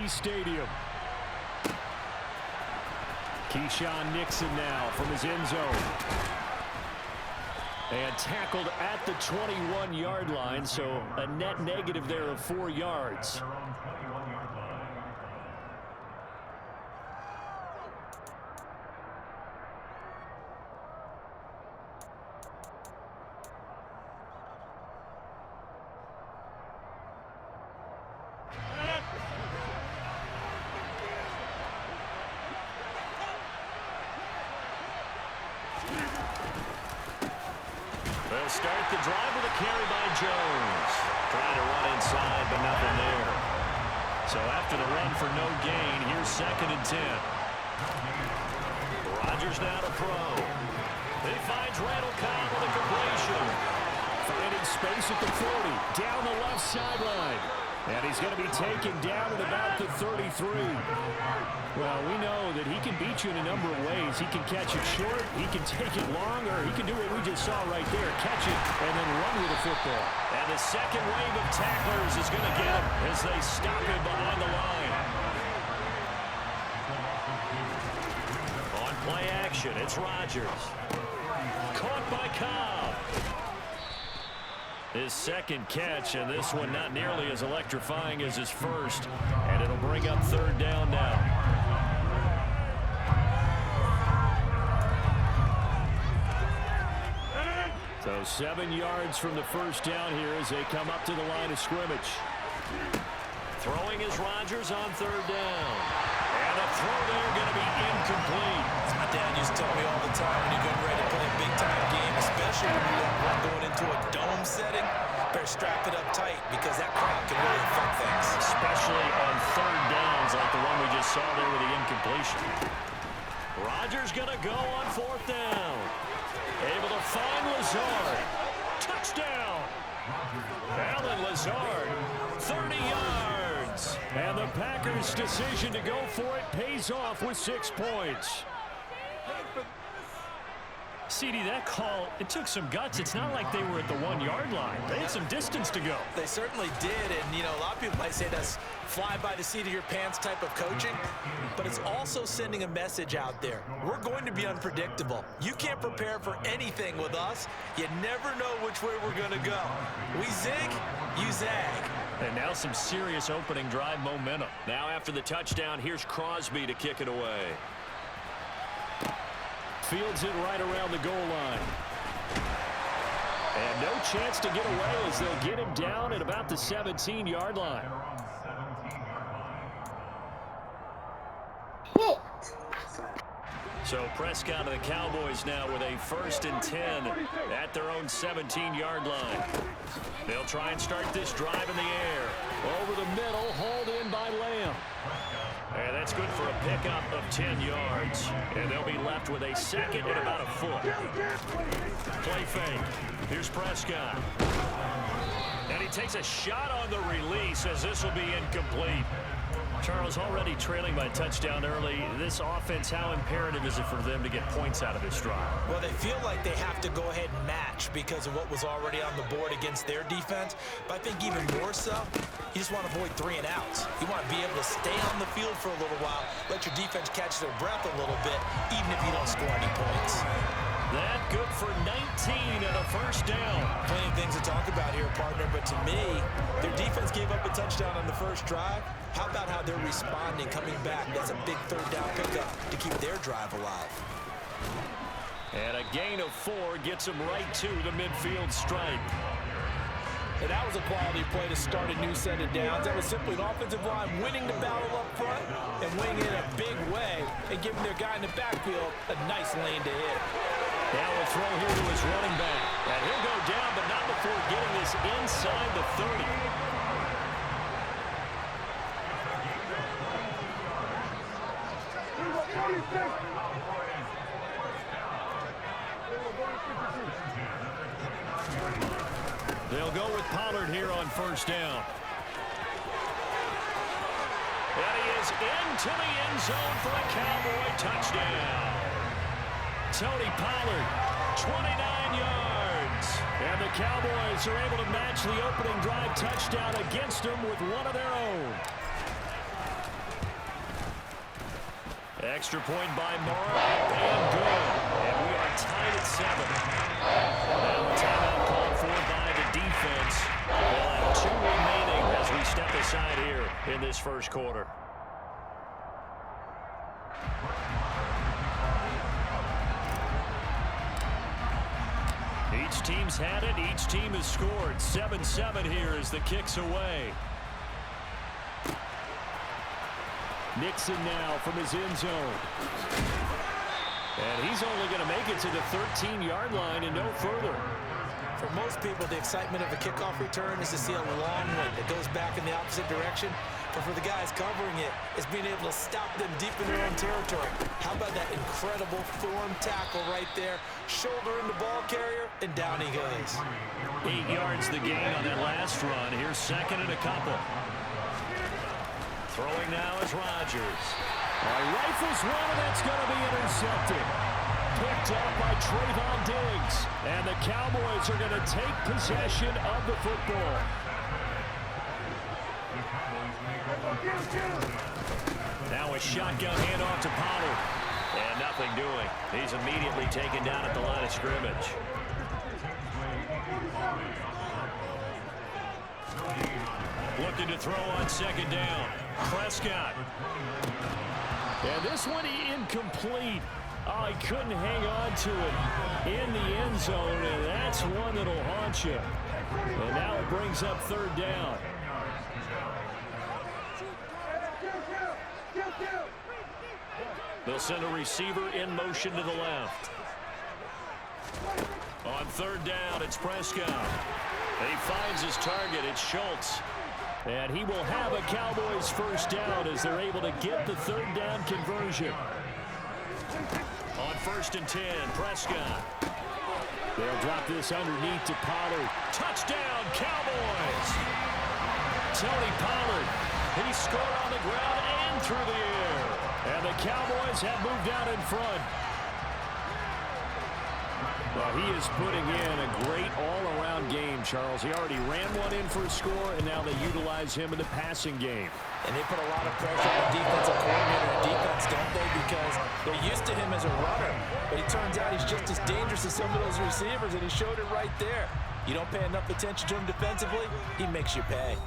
AT&T Stadium. Keyshawn Nixon now from his end zone. And tackled at the 21-yard line, so a net negative there of 4 yards. They'll start the drive with a carry by Jones. Trying to run inside, but nothing there. So after the run for no gain, here's 2nd and 10. Rodgers now to throw. He finds Randall Cobb with a completion. Finding space at the 40, down the left sideline. And he's going to be taken down at about the 33. Well, we know that he can beat you in a number of ways. He can catch it short, he can take it long, or he can do what we just saw right there, catch it and then run with the football. And the second wave of tacklers is going to get him as they stop him behind the line. On play action, it's Rodgers. Caught by Cobb. His second catch, and this one not nearly as electrifying as his first. And it'll bring up 3rd down now. So 7 yards from the first down here as they come up to the line of scrimmage. Throwing is Rodgers on 3rd down. And a throw there going to be incomplete. As my dad used to tell me all the time, when you're getting ready to play a big-time game, especially when you have one going into a dome setting, better strap it up tight because that crowd can really affect things. Especially on 3rd downs like the one we just saw there with the incompletion. Rodgers going to go on 4th down. Able to find Lazard. Touchdown. Allen Lazard, 30 yards. And the Packers' decision to go for it pays off with 6 points. CD, that call, it took some guts. It's not like they were at the 1-yard line. They had some distance to go. They certainly did, and, you know, a lot of people might say that's fly by the seat of your pants type of coaching, but it's also sending a message out there. We're going to be unpredictable. You can't prepare for anything with us. You never know which way we're going to go. We zig, you zag. And now some serious opening drive momentum. Now after the touchdown, here's Crosby to kick it away. Fields it right around the goal line. And no chance to get away as they'll get him down at about the 17-yard line. Hit. So Prescott and the Cowboys now with a 1st and 10 at their own 17-yard line. They'll try and start this drive in the air. Over the middle, hauled in by Lamb. And that's good for a pickup of 10 yards. And they'll be left with a 2nd and about a foot. Play fake. Here's Prescott. And he takes a shot on the release as this will be incomplete. Charles, already trailing by a touchdown early. This offense, how imperative is it for them to get points out of this drive? Well, they feel like they have to go ahead and match because of what was already on the board against their defense. But I think even more so, you just want to avoid 3 and outs. You want to be able to stay on the field for a little while, let your defense catch their breath a little bit, even if you don't score any points. That good for 19 and a 1st down. Plenty of things to talk about here, partner, but to me, their defense gave up a touchdown on the first drive. How about how they're responding, coming back? That's a big 3rd down pickup to keep their drive alive. And a gain of 4 gets them right to the midfield stripe. And that was a quality play to start a new set of downs. That was simply an offensive line winning the battle up front and winning it in a big way and giving their guy in the backfield a nice lane to hit. Now a throw here to his running back. And he'll go down, but not before getting this inside the 30. They'll go with Pollard here on 1st down. And he is into the end zone for a Cowboy touchdown. Tony Pollard, 29 yards. And the Cowboys are able to match the opening drive touchdown against them with one of their own. Extra point by Morrow, and good. And we are tied at 7. Now a timeout called for by the defense. They'll have 2 remaining as we step aside here in this first quarter. Each team's had it. Each team has scored. 7-7 here as the kick's away. Nixon now from his end zone. And he's only going to make it to the 13-yard line and no further. For most people, the excitement of a kickoff return is to see a long one that goes back in the opposite direction. But for the guys covering it, it's being able to stop them deep in their own territory. How about that incredible form tackle right there? Shoulder in the ball carrier, and down he goes. 8 yards the gain on that last run. Here's second and a couple. Throwing now is Rodgers. Rifles one, and that's going to be intercepted. Picked up by Trayvon Diggs. And the Cowboys are going to take possession of the football. Now a shotgun handoff to Pollard. And nothing doing. He's immediately taken down at the line of scrimmage. Looking to throw on second down. Prescott. And this one incomplete. Oh, he couldn't hang on to it in the end zone, and that's one that'll haunt you. And now it brings up third down. They'll send a receiver in motion to the left. On third down, it's Prescott. And he finds his target. It's Schultz. And he will have a Cowboys first down as they're able to get the third down conversion. On first and 10, Prescott. They'll drop this underneath to Pollard. Touchdown, Cowboys! Tony Pollard. He scored on the ground and through the air. And the Cowboys have moved out in front. Well, he is putting in a great all-around game, Charles. He already ran one in for a score, and now they utilize him in the passing game. And they put a lot of pressure on the defensive coordinator and defense, don't they? Because they're used to him as a runner. But it turns out he's just as dangerous as some of those receivers, and he showed it right there. You don't pay enough attention to him defensively, he makes you pay.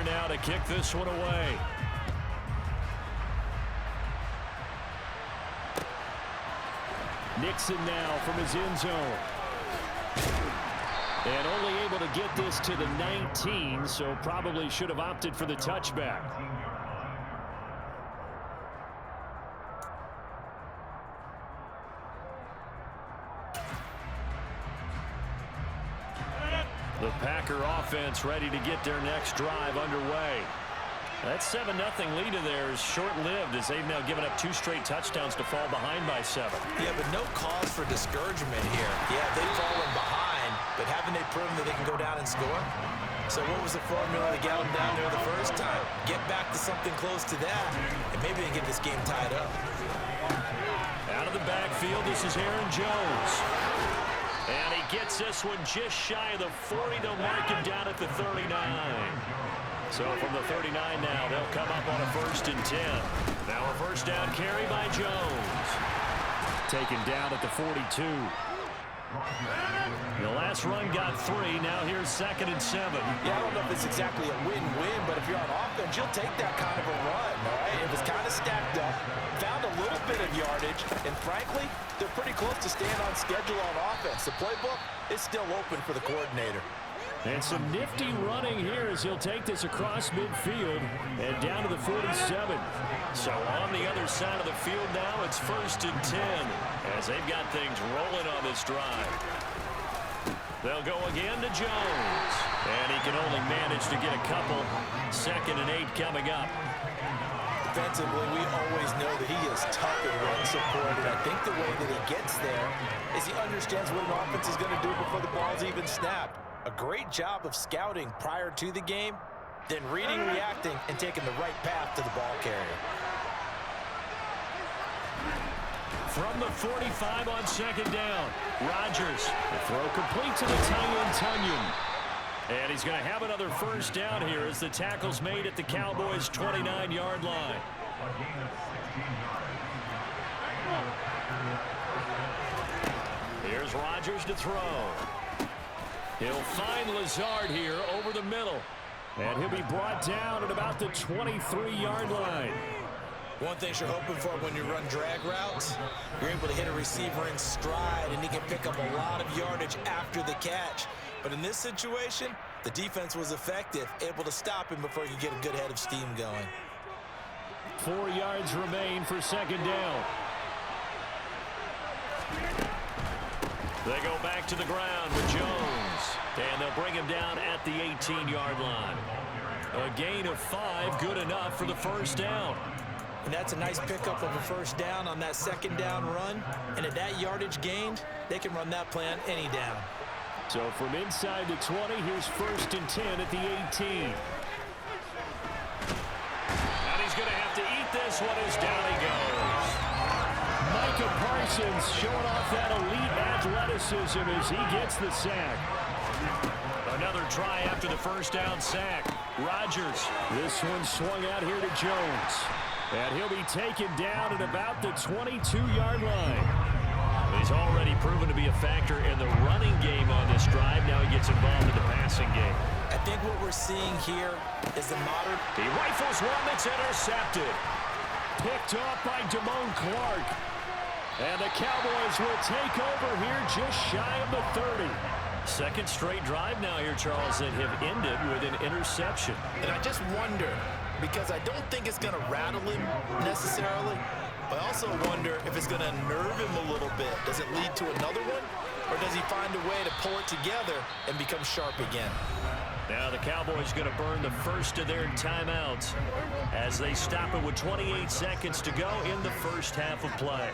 Now to kick this one away. Nixon now from his end zone. And only able to get this to the 19, so probably should have opted for the touchback. The Packer offense ready to get their next drive underway. That 7-0 lead of theirs short-lived as they've now given up 2 straight touchdowns to fall behind by 7. Yeah, but no cause for discouragement here. Yeah, they've fallen behind, but haven't they proven that they can go down and score? So what was the formula to get them down there the first time? Get back to something close to that, and maybe they get this game tied up. Out of the backfield, this is Aaron Jones. And he gets this one just shy of the 40. They'll mark him down at the 39. So from the 39 now, they'll come up on a first and 10. Now a first down carry by Jones. Taken down at the 42. The last run got 3. Now here's second and 7. Yeah, I don't know if it's exactly a win-win, but if you're on offense, you'll take that kind of a run, all right? It was kind of stacked up, found a little bit of yardage, and frankly, they're pretty close to staying on schedule on offense. The playbook is still open for the coordinator. And some nifty running here as he'll take this across midfield and down to the 47. So on the other side of the field now, it's first and 10 as they've got things rolling on this drive. They'll go again to Jones. And he can only manage to get a couple. Second and 8 coming up. defensively, we always know that he is tough and run support, and I think the way that he gets there is he understands what an offense is going to do before the ball's even snapped. A great job of scouting prior to the game, then reading, reacting, and taking the right path to the ball carrier. From the 45 on second down, Rodgers. The throw complete to the Tunyon. And he's going to have another first down here as the tackle's made at the Cowboys' 29-yard line. Here's Rodgers to throw. He'll find Lazard here over the middle. And he'll be brought down at about the 23-yard line. One thing you're hoping for when you run drag routes, you're able to hit a receiver in stride, and he can pick up a lot of yardage after the catch. But in this situation, the defense was effective, able to stop him before he could get a good head of steam going. 4 yards remain for second down. They go back to the ground with Jones. And they'll bring him down at the 18-yard line. A gain of 5, good enough for the first down. And that's a nice pickup of a first down on that second down run. And at that yardage gained, they can run that play on any down. So from inside the 20, here's 1st and 10 at the 18. And he's going to have to eat this one as down he goes. Micah Parsons showing off that elite athleticism as he gets the sack. Another try after the first down sack. Rodgers. This one swung out here to Jones. And he'll be taken down at about the 22-yard line. He's already proven to be a factor in the running game on this drive. Now he gets involved in the passing game. I think what we're seeing here is the modern... He rifles one that's intercepted. Picked up by Damone Clark. And the Cowboys will take over here just shy of the 30. Second straight drive now here, Charles, that have ended with an interception. And I just wonder, because I don't think it's going to rattle him necessarily, but I also wonder if it's going to nerve him a little bit. Does it lead to another one? Or does he find a way to pull it together and become sharp again? Now the Cowboys going to burn the first of their timeouts as they stop it with 28 seconds to go in the first half of play.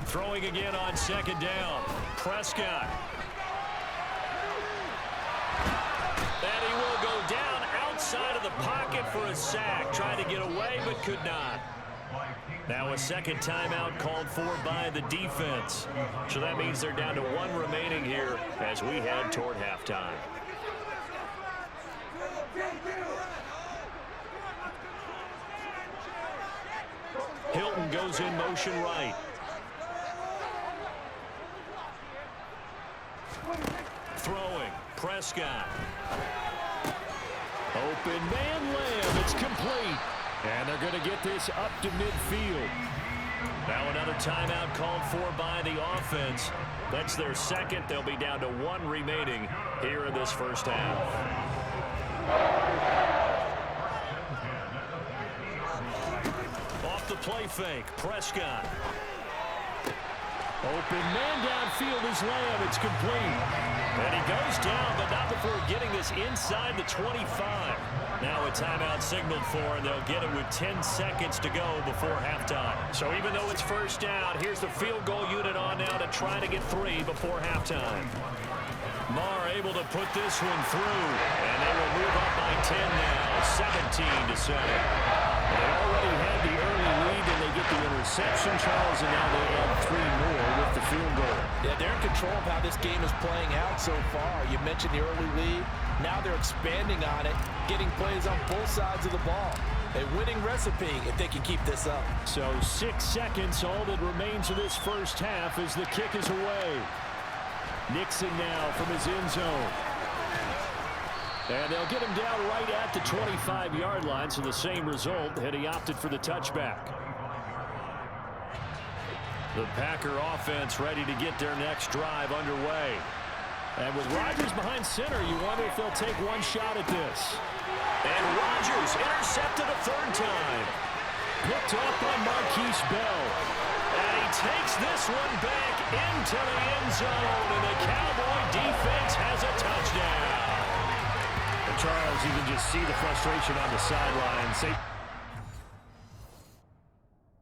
Throwing again on second down. Prescott. And he will go down outside of the pocket for a sack. Trying to get away, but could not. Now a second timeout called for by the defense. So that means they're down to 1 remaining here as we head toward halftime. Hilton goes in motion right. Throwing. Prescott. Open man Lamb. It's complete. And they're going to get this up to midfield. Now another timeout called for by the offense. That's their second. They'll be down to 1 remaining here in this first half. Off the play fake. Prescott. Open man downfield is Lamb. It's complete. And he goes down, but not before getting this inside the 25. Now a timeout signaled for, and they'll get it with 10 seconds to go before halftime. So even though it's first down, here's the field goal unit on now to try to get 3 before halftime. Marr able to put this one through, and they will move up by 10 now, 17-7. They already had the early lead, and they get the interception, Charles, and now they add 3 more with the field goal. Yeah, they're in control of how this game is playing out so far. You mentioned the early lead. Now they're expanding on it, getting plays on both sides of the ball. A winning recipe if they can keep this up. So 6 seconds, all that remains of this first half as the kick is away. Nixon now from his end zone. And they'll get him down right at the 25-yard line, so the same result, and he opted for the touchback. The Packer offense ready to get their next drive underway. And with Rodgers behind center, you wonder if they'll take one shot at this. And Rodgers intercepted a 3rd time. Picked up by Marquise Bell. And he takes this one back into the end zone, and the Cowboy defense has a touchdown. And Charles, you can just see the frustration on the sidelines.